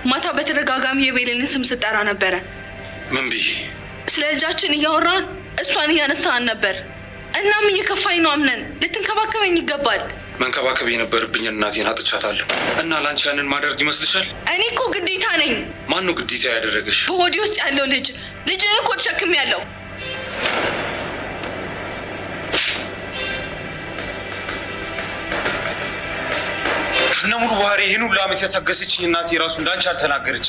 ማታ በተደጋጋሚ የቤሌልን ስም ስጠራ ነበረ። ምን ብዬ? ስለ ልጃችን እያወራን እሷን እያነሳን ነበር። እናም እየከፋኝ ነው። አምነን ልትንከባከበኝ ይገባል። መንከባከብ የነበረብኝ እናቴን አጥቻታለሁ እና ላንቺ ያንን ማድረግ ይመስልሻል? እኔ እኮ ግዴታ ነኝ። ማን ነው ግዴታ ያደረገሽ? በሆዴ ውስጥ ያለው ልጅን እኮ ተሸክሜያለሁ። ከነ ሙሉ ባህሪ ይህን ሁሉ ዓመት የታገሰችኝ እናቴ ራሱ እንዳንቺ አልተናገረች።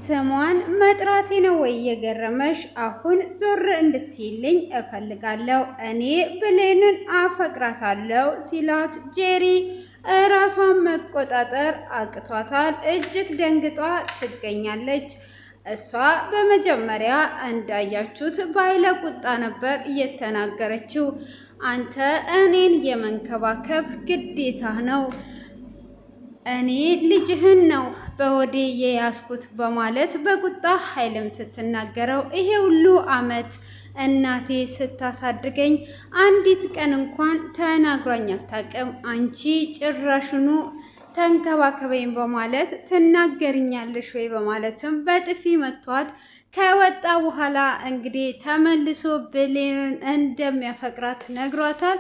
ስሟን መጥራቴ ነው ወይ የገረመሽ? አሁን ዞር እንድትይልኝ እፈልጋለሁ። እኔ ብሌንን አፈቅራታለሁ ሲላት ጄሪ ራሷን መቆጣጠር አቅቷታል። እጅግ ደንግጧ ትገኛለች። እሷ በመጀመሪያ እንዳያችሁት ባይለ ቁጣ ነበር እየተናገረችው። አንተ እኔን የመንከባከብ ግዴታ ነው፣ እኔ ልጅህን ነው በሆዴ የያዝኩት በማለት በቁጣ ኃይልም ስትናገረው፣ ይሄ ሁሉ ዓመት እናቴ ስታሳድገኝ አንዲት ቀን እንኳን ተናግሯኝ አታውቅም። አንቺ ጭራሽኑ ተንከባከበኝ በማለት ትናገርኛለሽ ወይ በማለትም በጥፊ መቷት። ከወጣ በኋላ እንግዲህ ተመልሶ ብሌንን እንደሚያፈቅራት ነግሯታል።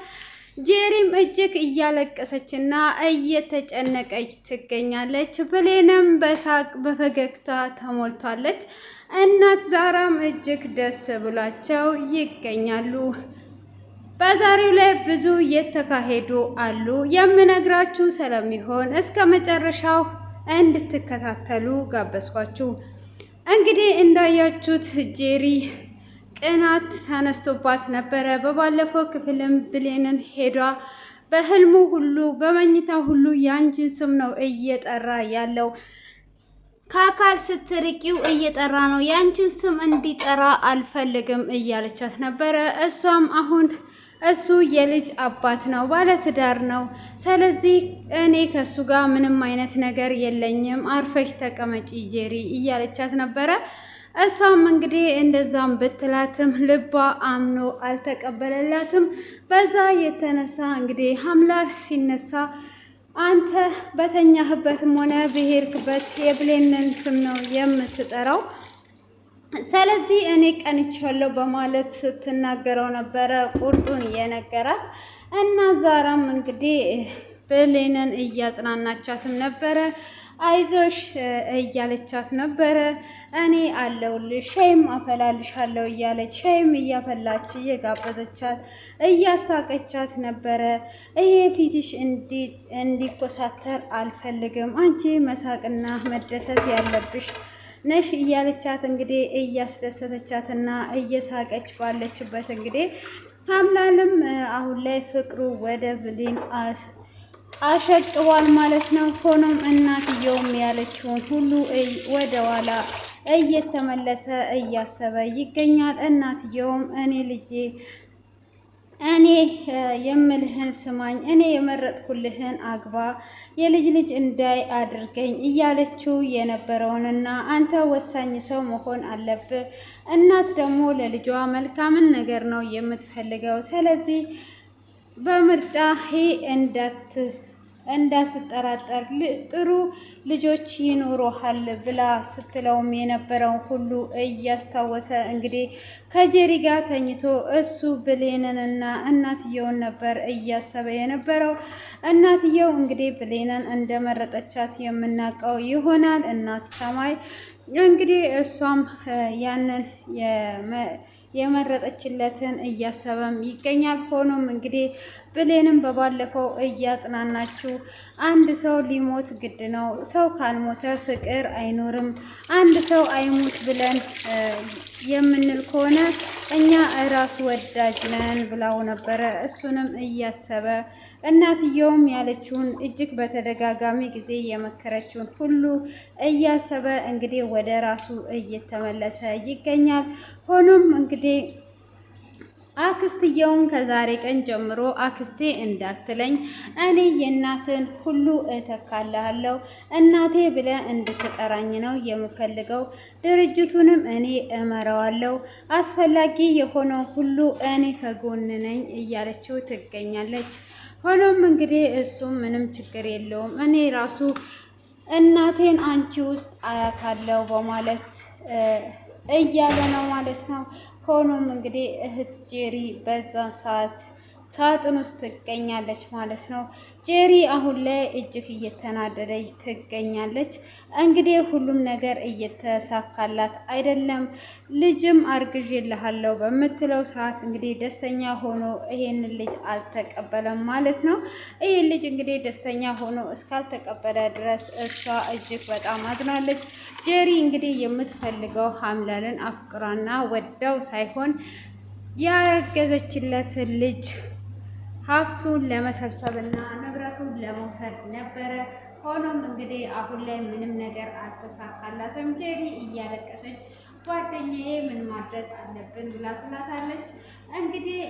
ጄሪም እጅግ እያለቀሰችና እየተጨነቀች ትገኛለች። ብሌንም በሳቅ በፈገግታ ተሞልቷለች። እናት ዛራም እጅግ ደስ ብሏቸው ይገኛሉ። በዛሬው ላይ ብዙ የተካሄዱ አሉ። የምነግራችሁ ስለሚሆን እስከ መጨረሻው እንድትከታተሉ ጋበዝኳችሁ። እንግዲህ እንዳያችሁት ጄሪ ቅናት ተነስቶባት ነበረ። በባለፈው ክፍልም ብሌንን ሄዷ በህልሙ ሁሉ በመኝታ ሁሉ የአንቺን ስም ነው እየጠራ ያለው፣ ከአካል ስትርቂው እየጠራ ነው፣ የአንቺን ስም እንዲጠራ አልፈልግም እያለቻት ነበረ። እሷም አሁን እሱ የልጅ አባት ነው፣ ባለትዳር ነው። ስለዚህ እኔ ከሱ ጋር ምንም አይነት ነገር የለኝም፣ አርፈሽ ተቀመጪ ጄሪ እያለቻት ነበረ። እሷም እንግዲህ እንደዛም ብትላትም ልቧ አምኖ አልተቀበለላትም። በዛ የተነሳ እንግዲህ ሐምላል ሲነሳ አንተ በተኛህበትም ሆነ ብሄርክበት የብሌንን ስም ነው የምትጠራው፣ ስለዚህ እኔ ቀንቻለሁ በማለት ስትናገረው ነበረ ቁርጡን የነገራት። እና ዛራም እንግዲህ ብሌንን እያጽናናቻትም ነበረ። አይዞሽ እያለቻት ነበረ። እኔ አለሁልሽ፣ ሻይም አፈላልሻለሁ እያለች ሻይም እያፈላች እየጋበዘቻት እያሳቀቻት ነበረ። ይሄ ፊትሽ እንዲኮሳተር አልፈልግም፣ አንቺ መሳቅና መደሰት ያለብሽ ነሽ እያለቻት እንግዲህ እያስደሰተቻትና እየሳቀች ባለችበት እንግዲህ ሐምላልም አሁን ላይ ፍቅሩ ወደ ብሌን አሸቅቧል ማለት ነው። ሆኖም እናትየውም ያለችውን ሁሉ ወደ ኋላ እየተመለሰ እያሰበ ይገኛል። እናትየውም እኔ ልጄ እኔ የምልህን ስማኝ፣ እኔ የመረጥኩልህን አግባ፣ የልጅ ልጅ እንዳይ አድርገኝ እያለችው የነበረውንና አንተ ወሳኝ ሰው መሆን አለብህ። እናት ደግሞ ለልጇ መልካምን ነገር ነው የምትፈልገው። ስለዚህ በምርጫ እንዳትጠራጠር ጥሩ ልጆች ይኖሩሃል ብላ ስትለውም የነበረውን ሁሉ እያስታወሰ እንግዲህ ከጄሪ ጋር ተኝቶ እሱ ብሌንንና እናትየውን ነበር እያሰበ የነበረው። እናትየው እንግዲህ ብሌንን እንደመረጠቻት የምናውቀው ይሆናል። እናት ሰማይ እንግዲህ እሷም ያንን የመረጠችለትን እያሰበም ይገኛል። ሆኖም እንግዲህ ብሌንም በባለፈው እያጽናናችው አንድ ሰው ሊሞት ግድ ነው፣ ሰው ካልሞተ ፍቅር አይኖርም፣ አንድ ሰው አይሞት ብለን የምንል ከሆነ እኛ እራስ ወዳጅ ነን ብላው ነበረ። እሱንም እያሰበ እናትየውም ያለችውን እጅግ በተደጋጋሚ ጊዜ የመከረችውን ሁሉ እያሰበ እንግዲህ ወደ ራሱ እየተመለሰ ይገኛል። ሆኖም እንግዲህ አክስትየውም ከዛሬ ቀን ጀምሮ አክስቴ እንዳትለኝ እኔ የእናትን ሁሉ እተካልሃለሁ እናቴ ብለህ እንድትጠራኝ ነው የምፈልገው። ድርጅቱንም እኔ እመራዋለሁ። አስፈላጊ የሆነው ሁሉ እኔ ከጎን ነኝ እያለችው ትገኛለች። ሆኖም እንግዲህ እሱም ምንም ችግር የለውም እኔ ራሱ እናቴን አንቺ ውስጥ አያታለሁ በማለት እያለ ነው ማለት ነው። ሆኖም እንግዲህ እህት ጄሪ በዛ ሰዓት ሳጥን ውስጥ ትገኛለች ማለት ነው። ጄሪ አሁን ላይ እጅግ እየተናደደች ትገኛለች። እንግዲህ ሁሉም ነገር እየተሳካላት አይደለም። ልጅም አርግዤልሃለሁ በምትለው ሰዓት እንግዲህ ደስተኛ ሆኖ ይሄንን ልጅ አልተቀበለም ማለት ነው። ይሄን ልጅ እንግዲህ ደስተኛ ሆኖ እስካልተቀበለ ድረስ እሷ እጅግ በጣም አዝናለች። ጄሪ እንግዲህ የምትፈልገው ሀምላልን አፍቅራና ወዳው ሳይሆን ያረገዘችለትን ልጅ ሀብቱን ለመሰብሰብና ንብረቱን ለመውሰድ ነበረ። ሆኖም እንግዲህ አሁን ላይ ምንም ነገር አልተሳካላትም። ጄሪ እያለቀሰች ጓደኛዬ ምን ማድረግ አለብን ብላ ትላታለች። እንግዲህ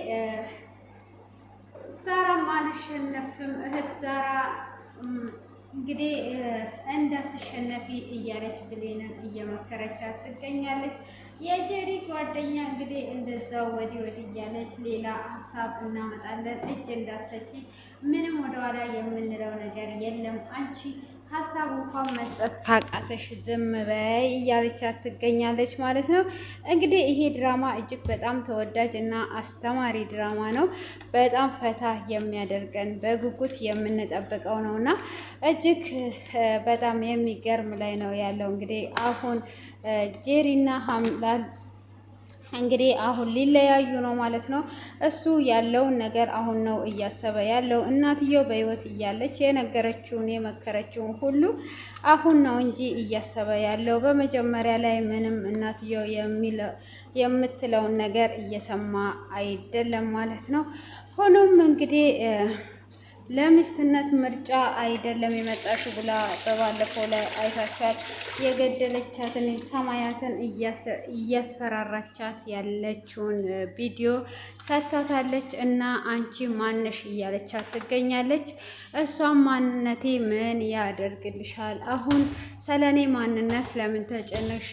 ዛራም አልሸነፍም እህት ዛራ እንግዲህ እንዳትሸነፊ እያለች ብሌንን እየመከረቻት ትገኛለች። የጄሪ ጓደኛ እንግዲህ እንደዛው ወዲህ እያለች ሌላ ሀሳብ እናመጣለን እጅ እንዳሰጪ ምንም ወደኋላ የምንለው ነገር የለም አንቺ ሀሳብ እንኳን መስጠት ካቃተሽ ዝም በይ እያለቻት ትገኛለች ማለት ነው። እንግዲህ ይሄ ድራማ እጅግ በጣም ተወዳጅ እና አስተማሪ ድራማ ነው። በጣም ፈታ የሚያደርገን በጉጉት የምንጠብቀው ነው እና እጅግ በጣም የሚገርም ላይ ነው ያለው። እንግዲህ አሁን ጄሪና ሀምላል እንግዲህ አሁን ሊለያዩ ነው ማለት ነው። እሱ ያለውን ነገር አሁን ነው እያሰበ ያለው። እናትየው በህይወት እያለች የነገረችውን የመከረችውን ሁሉ አሁን ነው እንጂ እያሰበ ያለው በመጀመሪያ ላይ ምንም እናትየው የምትለውን ነገር እየሰማ አይደለም ማለት ነው። ሆኖም እንግዲህ ለሚስትነት ምርጫ አይደለም የመጣሽው ብላ በባለፈው ላይ አይታችኋል። የገደለቻትን ሰማያትን እያስፈራራቻት ያለችውን ቪዲዮ ሰጥታታለች እና አንቺ ማነሽ እያለቻት ትገኛለች። እሷም ማንነቴ ምን ያደርግልሻል? አሁን ስለኔ ማንነት ለምን ተጨነሽ?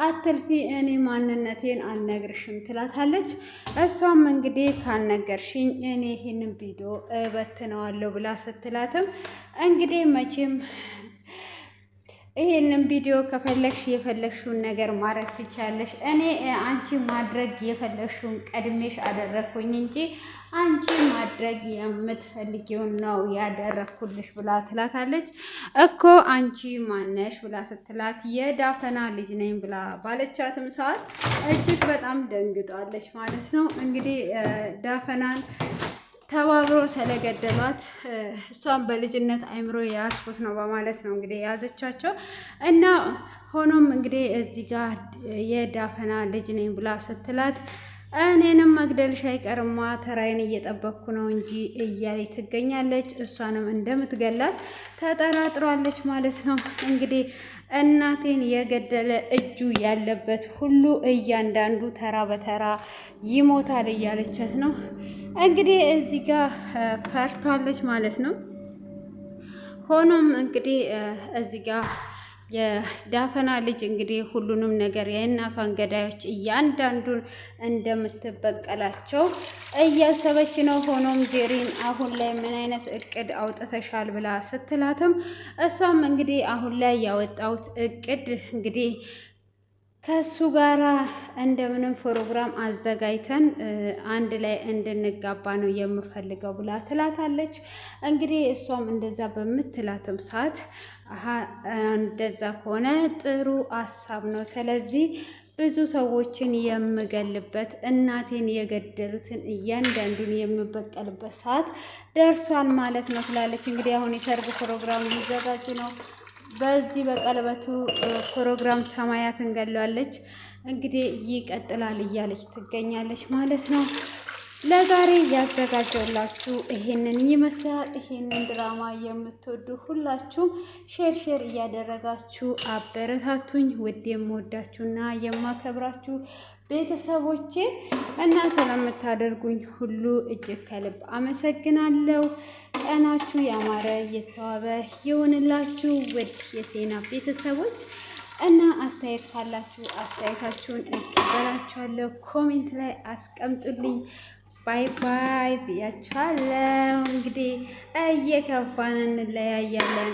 አትልፊ፣ እኔ ማንነቴን አልነግርሽም ትላታለች። እሷም እንግዲህ ካልነገርሽኝ እኔ ይህንን ቪዲዮ እበትነዋለሁ ብላ ስትላትም እንግዲህ መቼም ይሄንን ቪዲዮ ከፈለግሽ የፈለግሽውን ነገር ማድረግ ትችያለሽ። እኔ አንቺ ማድረግ የፈለግሽውን ቀድሜሽ አደረግኩኝ እንጂ አንቺ ማድረግ የምትፈልጊውን ነው ያደረግኩልሽ ብላ ትላታለች። እኮ አንቺ ማነሽ ብላ ስትላት የዳፈና ልጅ ነኝ ብላ ባለቻትም ሰዓት እጅግ በጣም ደንግጣለች ማለት ነው። እንግዲህ ዳፈናን ተባብሮ ስለገደሏት እሷን በልጅነት አይምሮ የያዝኩት ነው በማለት ነው እንግዲህ የያዘቻቸው እና ሆኖም እንግዲህ እዚህ ጋር የዳፈና ልጅ ነኝ ብላ ስትላት እኔንም መግደልሽ አይቀርማ ተራይን እየጠበቅኩ ነው እንጂ እያለች ትገኛለች። እሷንም እንደምትገላት ተጠራጥሯለች ማለት ነው። እንግዲህ እናቴን የገደለ እጁ ያለበት ሁሉ እያንዳንዱ ተራ በተራ ይሞታል እያለቻት ነው። እንግዲህ እዚህ ጋር ፈርቷለች ማለት ነው። ሆኖም እንግዲህ እዚህ ጋር የዳፈና ልጅ እንግዲህ ሁሉንም ነገር የእናቷን ገዳዮች እያንዳንዱን እንደምትበቀላቸው እያሰበች ነው። ሆኖም ጄሪን አሁን ላይ ምን አይነት እቅድ አውጥተሻል ብላ ስትላትም እሷም እንግዲህ አሁን ላይ ያወጣሁት እቅድ እንግዲህ ከሱ ጋራ እንደምንም ፕሮግራም አዘጋጅተን አንድ ላይ እንድንጋባ ነው የምፈልገው ብላ ትላታለች። እንግዲህ እሷም እንደዛ በምትላትም ሰዓት እንደዛ ከሆነ ጥሩ ሀሳብ ነው፣ ስለዚህ ብዙ ሰዎችን የምገልበት እናቴን የገደሉትን እያንዳንዱን የምበቀልበት ሰዓት ደርሷል ማለት ነው ትላለች። እንግዲህ አሁን የሰርግ ፕሮግራም ሊዘጋጅ ነው። በዚህ በቀለበቱ ፕሮግራም ሰማያት እንገለዋለች እንግዲህ ይቀጥላል እያለች ትገኛለች ማለት ነው። ለዛሬ ያዘጋጀውላችሁ ይሄንን ይመስላል። ይሄንን ድራማ የምትወዱ ሁላችሁም ሼር እያደረጋችሁ አበረታቱኝ። ውድ የምወዳችሁና የማከብራችሁ ቤተሰቦቼ እና ስለምታደርጉኝ ሁሉ እጅግ ከልብ አመሰግናለሁ። ቀናችሁ ያማረ የተዋበ ይሁንላችሁ ውድ የሴና ቤተሰቦች እና አስተያየት ካላችሁ አስተያየታችሁን እቀበላችኋለሁ። ኮሜንት ላይ አስቀምጡልኝ። ባይ ባይ ብያችኋለሁ። እንግዲህ እየከፋን እንለያያለን።